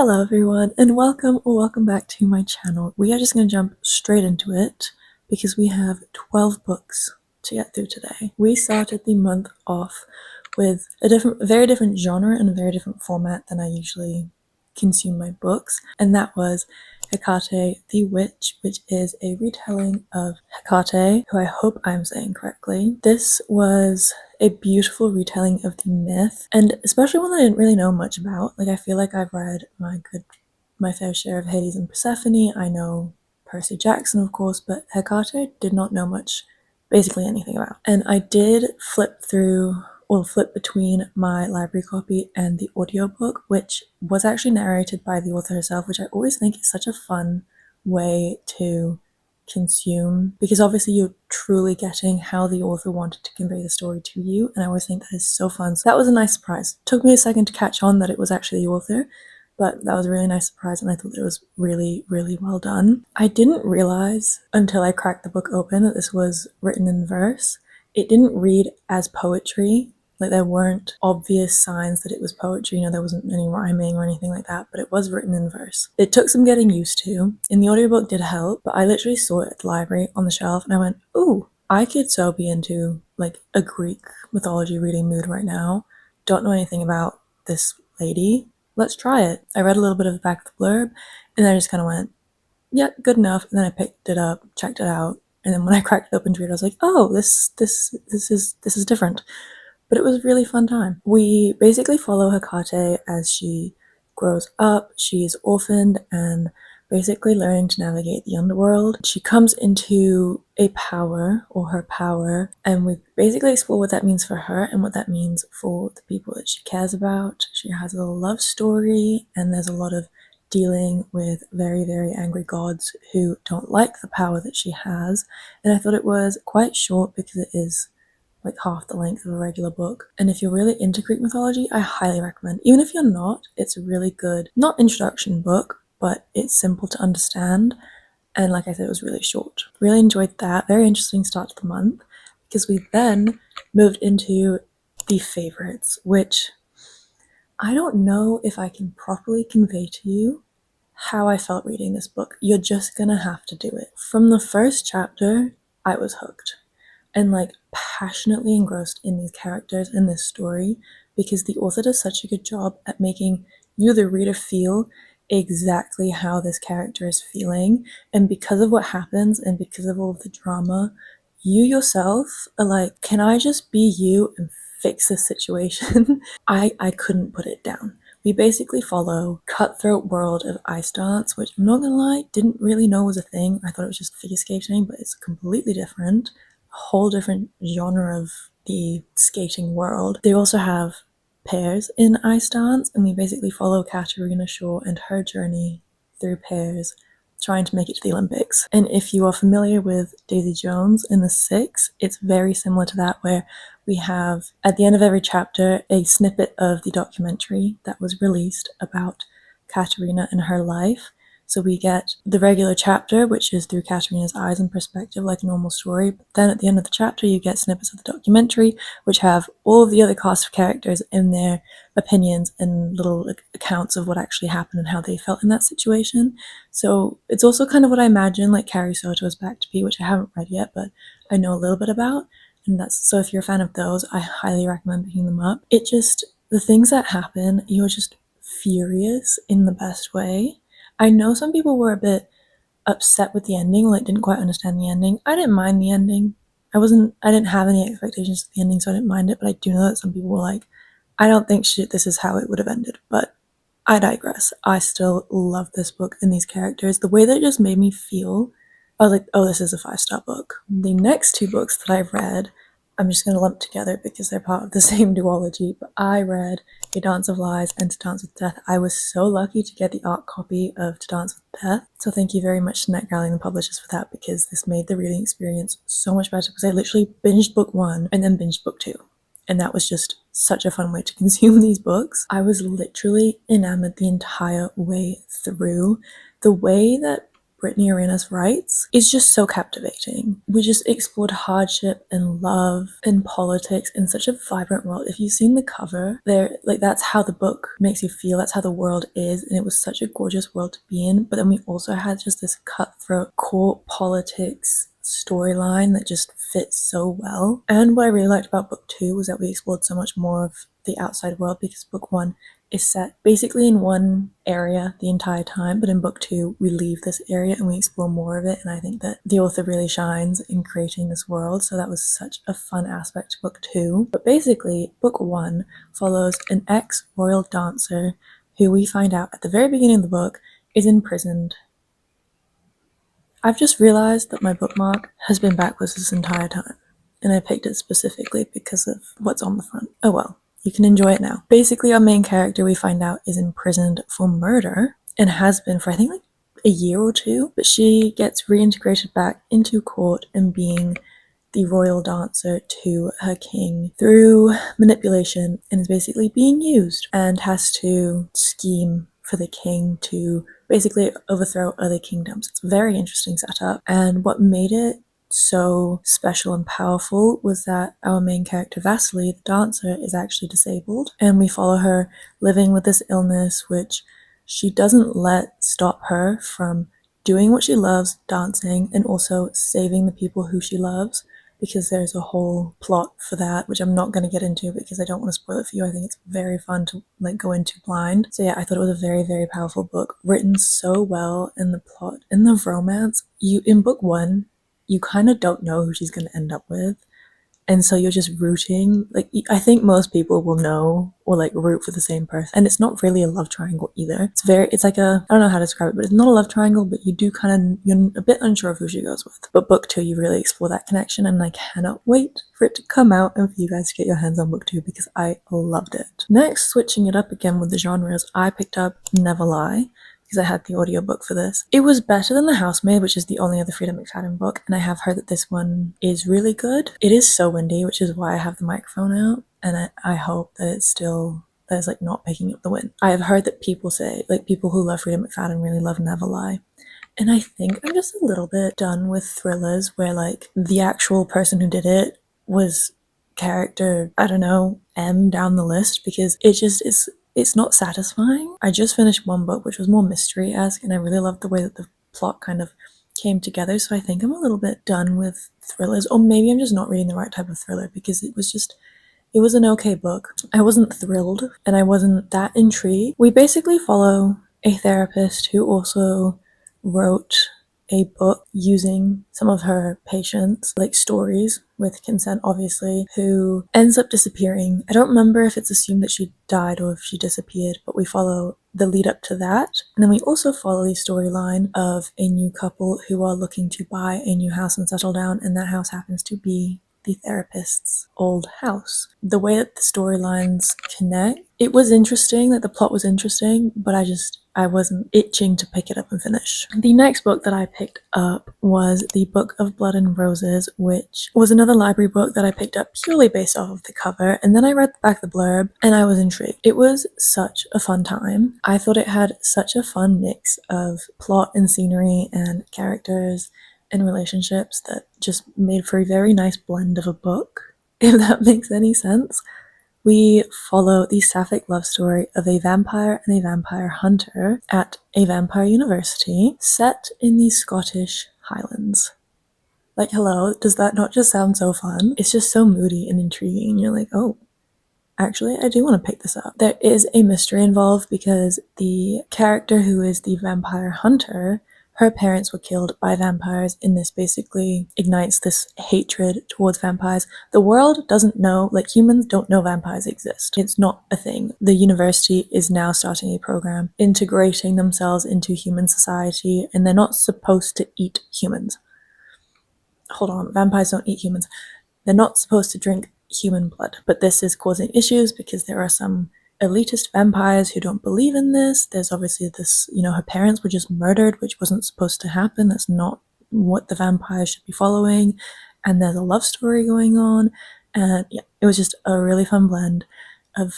Hello everyone and welcome back to my channel. We are just going to jump straight into it because we have 12 books to get through today. We started the month off with a very different genre and a very different format than I usually consume my books, and that was Hecate the Witch, which is a retelling of Hecate, who I hope I'm saying correctly. This was a beautiful retelling of the myth, and especially one that I didn't really know much about. I feel like I've read my fair share of Hades and Persephone. I know Percy Jackson, of course, but Hecate did not know much, basically anything about. And I did flip between my library copy and the audiobook, which was actually narrated by the author herself, which I always think is such a fun way to consume, because obviously you're truly getting how the author wanted to convey the story to you, and I always think that is so fun. So that was a nice surprise. It took me a second to catch on that it was actually the author, but that was a really nice surprise, and I thought that it was really, really well done. I didn't realize until I cracked the book open that this was written in verse. It didn't read as poetry. There weren't obvious signs that it was poetry, there wasn't any rhyming or anything like that, but it was written in verse. It took some getting used to, and the audiobook did help, but I literally saw it at the library on the shelf, and I went, ooh, I could so be into, a Greek mythology reading mood right now. Don't know anything about this lady. Let's try it. I read a little bit of the back of the blurb, and then I just kind of went, yeah, good enough, and then I picked it up, checked it out, and then when I cracked it open to read, I was like, oh, this is different. But it was a really fun time. We basically follow Hecate as she grows up. She's orphaned and basically learning to navigate the underworld. She comes into a power, or her power, and we basically explore what that means for her and what that means for the people that she cares about. She has a love story, and there's a lot of dealing with very, very angry gods who don't like the power that she has. And I thought it was quite short because it is half the length of a regular book. And if you're really into Greek mythology, I highly recommend. Even if you're not, it's a really good, not introduction book, but it's simple to understand. And like I said, it was really short. Really enjoyed that. Very interesting start to the month, because we then moved into the favorites, which I don't know if I can properly convey to you how I felt reading this book. You're just gonna have to do it. From the first chapter, I was hooked and passionately engrossed in these characters and this story, because the author does such a good job at making you, the reader, feel exactly how this character is feeling. And because of what happens and because of all of the drama, you yourself are like, can I just be you and fix this situation? I couldn't put it down. We basically follow cutthroat world of ice dance, which I'm not gonna lie, didn't really know was a thing. I thought it was just figure skating, but it's completely different. Whole different genre of the skating world. They also have pairs in ice dance, and we basically follow Katerina Shaw and her journey through pairs, trying to make it to the Olympics. And if you are familiar with Daisy Jones in The Six, it's very similar to that, where we have, at the end of every chapter, a snippet of the documentary that was released about Katerina and her life. So we get the regular chapter, which is through Katerina's eyes and perspective, like a normal story. But then at the end of the chapter, you get snippets of the documentary, which have all of the other cast of characters in their opinions and little accounts of what actually happened and how they felt in that situation. So it's also kind of what I imagine Carrie Soto's Back to Be, which I haven't read yet, but I know a little bit about. And so if you're a fan of those, I highly recommend picking them up. The things that happen, you're just furious in the best way. I know some people were a bit upset with the ending, didn't quite understand the ending. I didn't mind the ending. I didn't have any expectations of the ending, so I didn't mind it, but I do know that some people were like, I don't think this is how it would have ended, but I digress. I still love this book and these characters. The way that it just made me feel, I was like, oh, this is a 5-star book. The next 2 books that I've read, I'm just going to lump together because they're part of the same duology, but I read A Dance of Lies and To Dance with Death. I was so lucky to get the art copy of To Dance with Death, so thank you very much to NetGalley and the publishers for that, because this made the reading experience so much better, because I literally binged book 1 and then binged book 2, and that was just such a fun way to consume these books. I was literally enamored the entire way through. The way that Brittany Arenas writes is just so captivating. We just explored hardship and love and politics in such a vibrant world. If you've seen the cover, there, like, that's how the book makes you feel. That's how the world is, and it was such a gorgeous world to be in. But then we also had just this cutthroat court politics storyline that just fits so well. And what I really liked about book 2 was that we explored so much more of the outside world, because book 1 is set basically in one area the entire time, but in book 2 we leave this area and we explore more of it, and I think that the author really shines in creating this world, so that was such a fun aspect to book 2. But basically book 1 follows an ex-royal dancer who we find out at the very beginning of the book is imprisoned. I've just realized that my bookmark has been backwards this entire time, and I picked it specifically because of what's on the front. Oh well. You can enjoy it now. Basically, our main character, we find out, is imprisoned for murder and has been for I think like a year or two, but she gets reintegrated back into court and being the royal dancer to her king through manipulation, and is basically being used and has to scheme for the king to basically overthrow other kingdoms. It's a very interesting setup, and what made it so special and powerful was that our main character Vasily, the dancer, is actually disabled, and we follow her living with this illness, which she doesn't let stop her from doing what she loves, dancing, and also saving the people who she loves, because there's a whole plot for that, which I'm not going to get into because I don't want to spoil it for you. I think it's very fun to like go into blind. So yeah, I thought it was a very, very powerful book, written so well, and the plot and the romance. In book 1, you kind of don't know who she's going to end up with. And so you're just rooting. Like, I think most people will know or like root for the same person. And it's not really a love triangle either. It's like I don't know how to describe it, but it's not a love triangle, but you're a bit unsure of who she goes with. But book 2, you really explore that connection, and I cannot wait for it to come out and for you guys to get your hands on book 2 because I loved it. Next, switching it up again with the genres, I picked up Never Lie, because I had the audiobook for this. It was better than The Housemaid, which is the only other Frida McFadden book, and I have heard that this one is really good. It is so windy, which is why I have the microphone out, and I hope that that it's like not picking up the wind. I have heard that people say, like people who love Frida McFadden really love Never Lie. And I think I'm just a little bit done with thrillers where like the actual person who did it was character, I don't know, M down the list, because it's not satisfying. I just finished one book which was more mystery-esque, and I really loved the way that the plot kind of came together, so I think I'm a little bit done with thrillers, or maybe I'm just not reading the right type of thriller, because it was an okay book. I wasn't thrilled, and I wasn't that intrigued. We basically follow a therapist who also wrote a book using some of her patients, like stories with consent obviously, who ends up disappearing. I don't remember if it's assumed that she died or if she disappeared, but we follow the lead up to that. And then we also follow the storyline of a new couple who are looking to buy a new house and settle down, and that house happens to be the therapist's old house. The way that the storylines connect, it was interesting, that the plot was interesting, but I wasn't itching to pick it up and finish. The next book that I picked up was The Book of Blood and Roses, which was another library book that I picked up purely based off of the cover, and then I read the back of the blurb and I was intrigued. It was such a fun time. I thought it had such a fun mix of plot and scenery and characters and relationships that just made for a very nice blend of a book, if that makes any sense. We follow the sapphic love story of a vampire and a vampire hunter at a vampire university set in the Scottish Highlands. Like, hello, does that not just sound so fun? It's just so moody and intriguing. You're like, oh, actually, I do want to pick this up. There is a mystery involved because the character who is the vampire hunter, her parents were killed by vampires, and this basically ignites this hatred towards vampires. The world doesn't know, like humans don't know vampires exist. It's not a thing. The university is now starting a program integrating themselves into human society, and they're not supposed to eat humans. Hold on, vampires don't eat humans. They're not supposed to drink human blood, but this is causing issues because there are some elitist vampires who don't believe in this. There's obviously this, her parents were just murdered, which wasn't supposed to happen. That's not what the vampires should be following. And there's a love story going on. And yeah, it was just a really fun blend of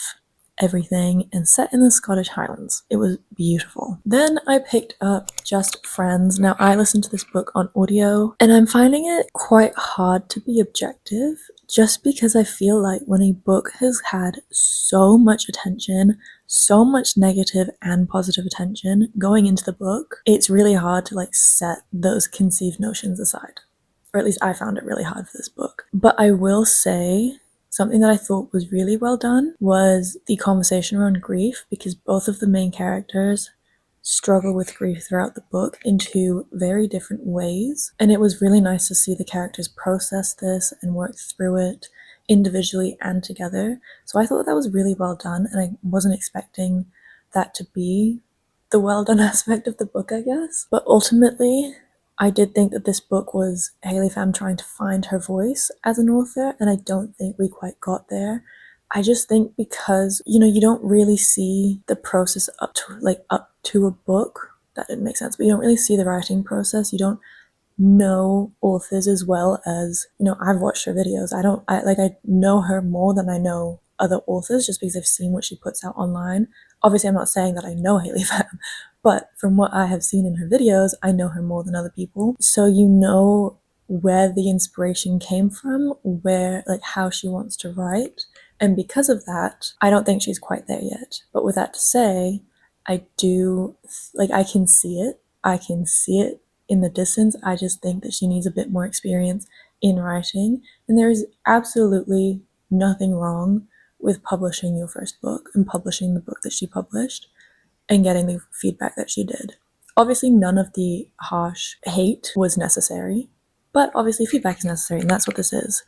everything and set in the Scottish Highlands. It was beautiful. Then I picked up Just Friends. Now I listened to this book on audio and I'm finding it quite hard to be objective just because I feel like when a book has had so much attention, so much negative and positive attention going into the book, it's really hard to like set those conceived notions aside. Or at least I found it really hard for this book. But I will say something that I thought was really well done was the conversation around grief, because both of the main characters struggle with grief throughout the book in two very different ways. And it was really nice to see the characters process this and work through it individually and together. So I thought that was really well done, and I wasn't expecting that to be the well done aspect of the book, I guess. But ultimately, I did think that this book was Hayley Pham trying to find her voice as an author, and I don't think we quite got there. I just think because, you don't really see the process up to a book. That didn't make sense, but you don't really see the writing process. You don't know authors as well as, I've watched her videos. I know her more than I know other authors just because I've seen what she puts out online. Obviously, I'm not saying that I know Hayley Pham, but from what I have seen in her videos, I know her more than other people. So you know where the inspiration came from, how she wants to write. And because of that, I don't think she's quite there yet. But with that to say, I do, I can see it. I can see it in the distance. I just think that she needs a bit more experience in writing. And there is absolutely nothing wrong with publishing your first book and publishing the book that she published and getting the feedback that she did. Obviously, none of the harsh hate was necessary, but obviously feedback is necessary, and that's what this is.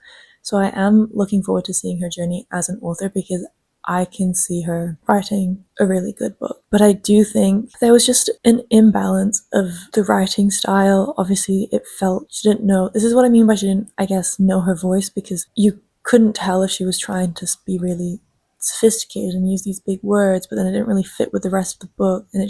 So I am looking forward to seeing her journey as an author because I can see her writing a really good book. But I do think there was just an imbalance of the writing style. Obviously, it felt she didn't know. This is what I mean by she didn't, I guess, know her voice, because you couldn't tell if she was trying to be really sophisticated and use these big words, but then it didn't really fit with the rest of the book, and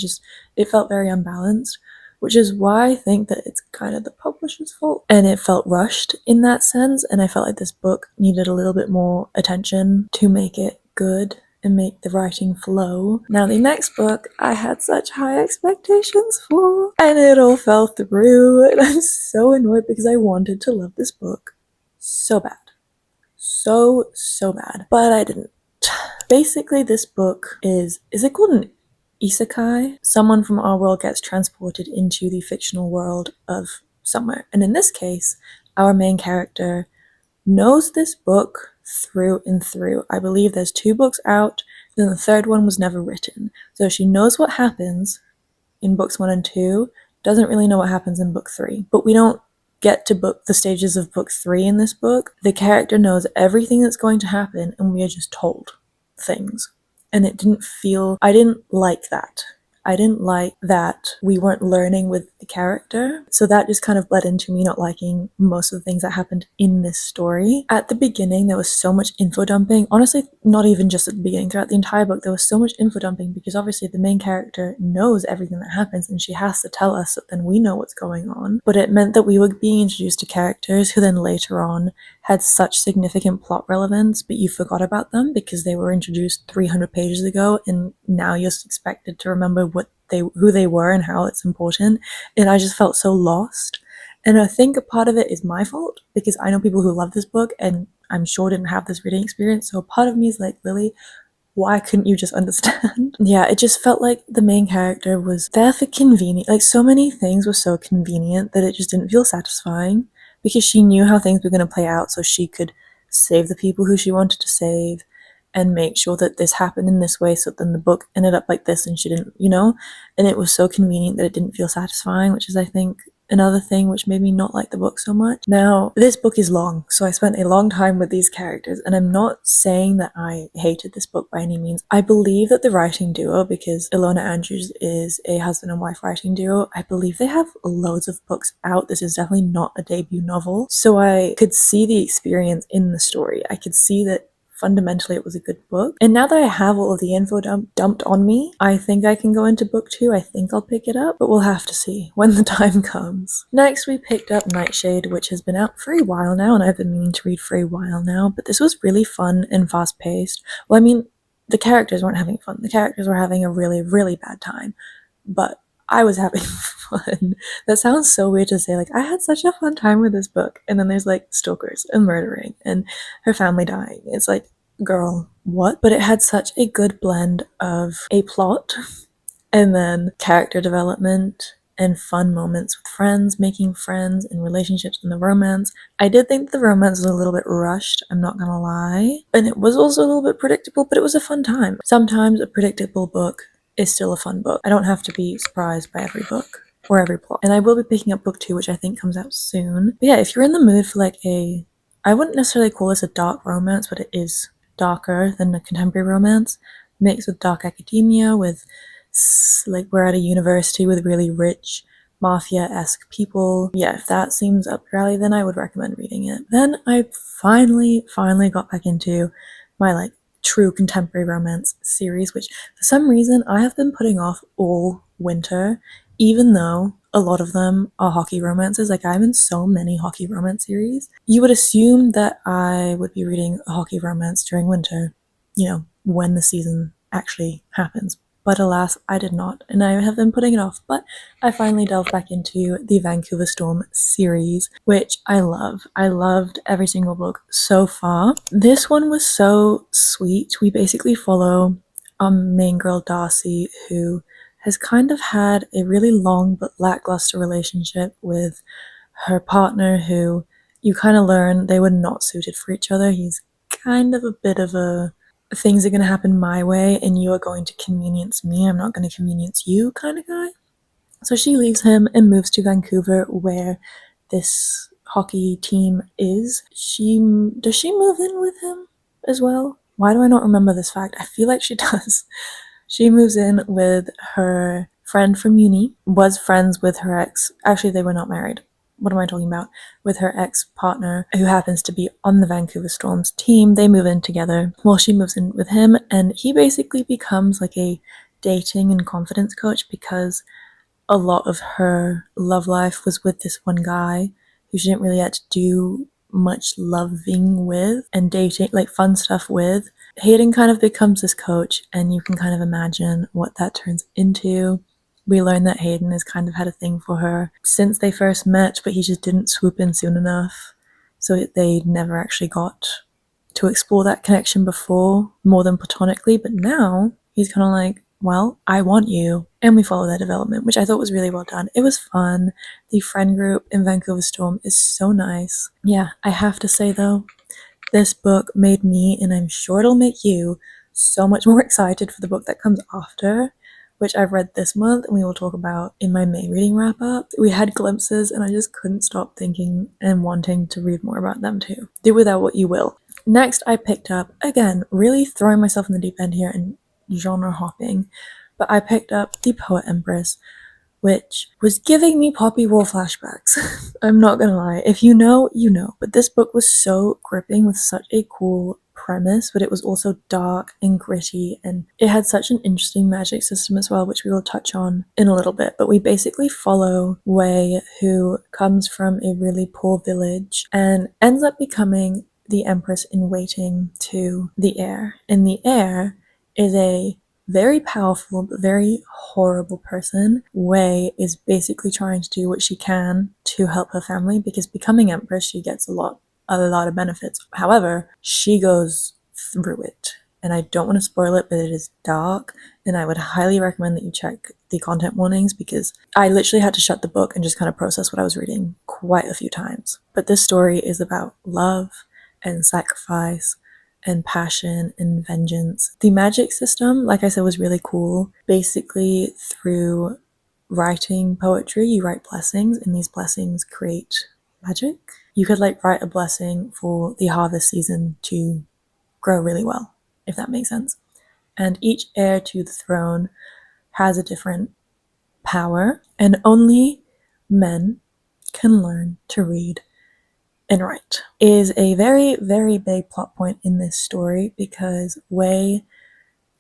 it felt very unbalanced, which is why I think that it's kind of the publisher's fault, and it felt rushed in that sense. And I felt like this book needed a little bit more attention to make it good and make the writing flow. Now the next book I had such high expectations for, and it all fell through, and I'm so annoyed because I wanted to love this book so bad. So bad. But I didn't. Basically, this book is it called an isekai? Someone from our world gets transported into the fictional world of somewhere. And in this case, our main character knows this book through and through. I believe there's 2 books out, then the third one was never written. So she knows what happens in books 1 and 2, doesn't really know what happens in book 3. But we don't get to the stages of book 3 in this book. The character knows everything that's going to happen, and we are just told things. And I didn't like that. I didn't like that we weren't learning with the character. So that just kind of led into me not liking most of the things that happened in this story. At the beginning, there was so much info dumping. Honestly, not even just at the beginning. Throughout the entire book, there was so much info dumping because obviously the main character knows everything that happens and she has to tell us so then we know what's going on. But it meant that we were being introduced to characters who then later on had such significant plot relevance, but you forgot about them because they were introduced 300 pages ago, and now you're expected to remember who they were and how it's important. And I just felt so lost. And I think a part of it is my fault because I know people who love this book and I'm sure didn't have this reading experience. So a part of me is like, Lily, why couldn't you just understand? Yeah, it just felt like the main character was there for convenient. Like so many things were so convenient that it just didn't feel satisfying because she knew how things were going to play out so she could save the people who she wanted to save and make sure that this happened in this way so then the book ended up like this and she didn't, and it was so convenient that it didn't feel satisfying, which is I think another thing which made me not like the book so much. Now, this book is long, so I spent a long time with these characters, and I'm not saying that I hated this book by any means. I believe that the writing duo, because Ilona Andrews is a husband and wife writing duo, I believe they have loads of books out. This is definitely not a debut novel, so I could see the experience in the story. I could see that fundamentally it was a good book. And now that I have all of the info dumped on me, I think I can go into book 2. I think I'll pick it up, but we'll have to see when the time comes. Next, we picked up Nightshade, which has been out for a while now, and I've been meaning to read for a while now, but this was really fun and fast-paced. Well, I mean, the characters weren't having fun. The characters were having a really, really bad time. But I was having fun. That sounds so weird to say, like, I had such a fun time with this book. And then there's like stalkers and murdering and her family dying. It's like, girl, what? But it had such a good blend of a plot and then character development and fun moments with friends, making friends and relationships and the romance. I did think the romance was a little bit rushed, I'm not gonna lie. And it was also a little bit predictable, but it was a fun time. Sometimes a predictable book is still a fun book. I don't have to be surprised by every book or every plot. And I will be picking up book 2, which I think comes out soon. But yeah, if you're in the mood for like I wouldn't necessarily call this a dark romance, but it is darker than a contemporary romance, mixed with dark academia, with like we're at a university with really rich mafia-esque people. Yeah, if that seems up your alley, then I would recommend reading it. Then I finally got back into my like true contemporary romance series, which for some reason I have been putting off all winter, even though a lot of them are hockey romances. Like, I'm in so many hockey romance series. You would assume that I would be reading a hockey romance during winter, you know, when the season actually happens. But alas, I did not, and I have been putting it off. But I finally delved back into the Vancouver Storm series, which I love. I loved every single book so far. This one was so sweet. We basically follow main girl Darcy, who has kind of had a really long but lackluster relationship with her partner, who you kind of learn they were not suited for each other. He's kind of a bit of a things are going to happen my way and you are going to convenience me, I'm not going to convenience you kind of guy. So she leaves him and moves to Vancouver, where this hockey team is. Does she move in with him as well? Why do I not remember this fact? I feel like she does. She moves in with her friend from uni, was friends with her ex. Actually, they were not married. What am I talking about? With her ex-partner, who happens to be on the Vancouver Storm's team. They move in together while she moves in with him, and he basically becomes like a dating and confidence coach, because a lot of her love life was with this one guy who she didn't really get to do much loving with and dating, like fun stuff with. Hayden kind of becomes this coach, and you can kind of imagine what that turns into. We learn that Hayden has kind of had a thing for her since they first met, but he just didn't swoop in soon enough. So they never actually got to explore that connection before, more than platonically. But now he's kind of like, well, I want you. And we follow that development, which I thought was really well done. It was fun. The friend group in Vancouver Storm is so nice. Yeah, I have to say though, this book made me, and I'm sure it'll make you, so much more excited for the book that comes after, which I've read this month and we will talk about in my May reading wrap up. We had glimpses and I just couldn't stop thinking and wanting to read more about them too. Do with that what you will. Next, I picked up, again, really throwing myself in the deep end here and genre hopping, but I picked up The Poet Empress, which was giving me Poppy War flashbacks. I'm not gonna lie. If you know, you know. But this book was so gripping with such a cool premise, but it was also dark and gritty, and it had such an interesting magic system as well, which we will touch on in a little bit. But we basically follow Wei, who comes from a really poor village and ends up becoming the Empress in waiting to the heir. And the heir is a very powerful but very horrible person. Wei is basically trying to do what she can to help her family, because becoming Empress, she gets a lot of benefits. However, she goes through it, and I don't want to spoil it, but it is dark, and I would highly recommend that you check the content warnings, because I literally had to shut the book and just kind of process what I was reading quite a few times. But this story is about love and sacrifice and passion and vengeance. The magic system, like I said, was really cool. Basically, through writing poetry, you write blessings, and these blessings create magic. You could like write a blessing for the harvest season to grow really well, if that makes sense. And each heir to the throne has a different power, and only men can learn to read and write. Is a very, very big plot point in this story, because Wei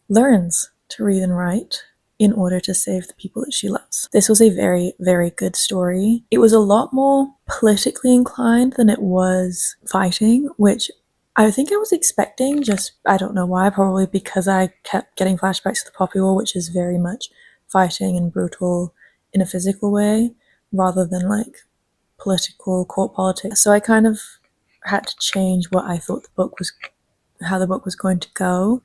learns to read and write in order to save the people that she loves. This was a very, very good story. It was a lot more politically inclined than it was fighting, which I think I was expecting, just I don't know why, probably because I kept getting flashbacks to the Poppy War, which is very much fighting and brutal in a physical way rather than like political court politics. So I kind of had to change what I thought how the book was going to go.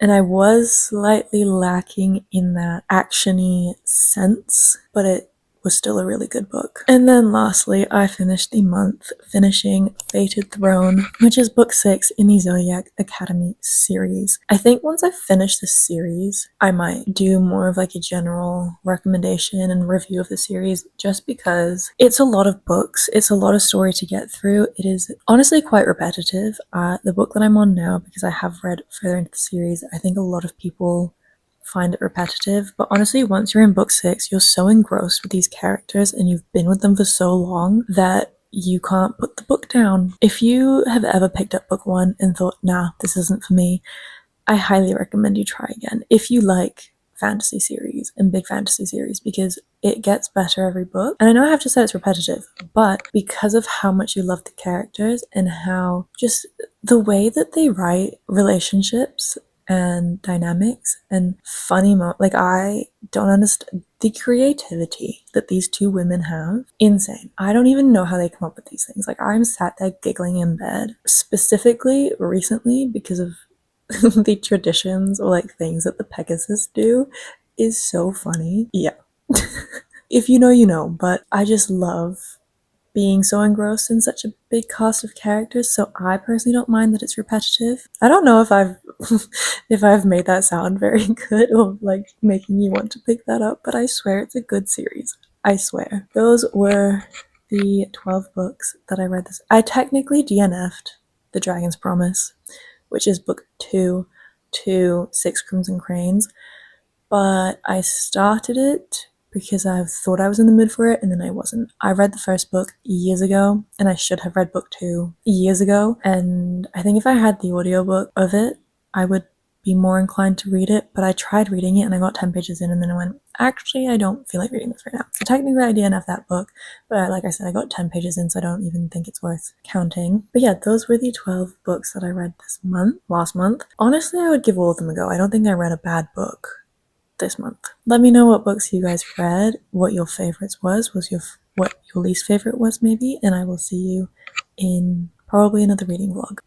And I was slightly lacking in that action-y sense, but it was still a really good book. And then lastly, I finished the month finishing Fated Throne, which is book 6 in the Zodiac Academy series. I think once I finish this series, I might do more of like a general recommendation and review of the series, just because it's a lot of books, it's a lot of story to get through. It is honestly quite repetitive. The book that I'm on now, because I have read further into the series, I think a lot of people find it repetitive, but honestly, once you're in book 6, you're so engrossed with these characters and you've been with them for so long that you can't put the book down. If you have ever picked up book 1 and thought, nah, this isn't for me, I highly recommend you try again if you like fantasy series and big fantasy series, because it gets better every book. And I know I have to say it's repetitive, but because of how much you love the characters and how just the way that they write relationships and dynamics and funny like, I don't understand the creativity that these two women have. Insane. I don't even know how they come up with these things. Like, I'm sat there giggling in bed, specifically recently because of the traditions or like things that the Pegasus do is so funny. Yeah. If you know, you know, but I just love being so engrossed in such a big cast of characters, so I personally don't mind that it's repetitive. I don't know if I've if I've made that sound very good or like making you want to pick that up, but I swear it's a good series. I swear. Those were the 12 books that I read this. I technically DNF'd The Dragon's Promise, which is book 2 to 6 Crimson Cranes, but I started it because I thought I was in the mood for it, and then I wasn't. I read the first book years ago, and I should have read book 2 years ago, and I think if I had the audiobook of it, I would be more inclined to read it, but I tried reading it, and I got 10 pages in, and then I went, actually, I don't feel like reading this right now. So technically I DNF that book, but like I said, I got 10 pages in, so I don't even think it's worth counting. But yeah, those were the 12 books that I read last month. Honestly, I would give all of them a go. I don't think I read a bad book this month. Let me know what books you guys read, what your favorites was what your least favorite was maybe, and I will see you in probably another reading vlog.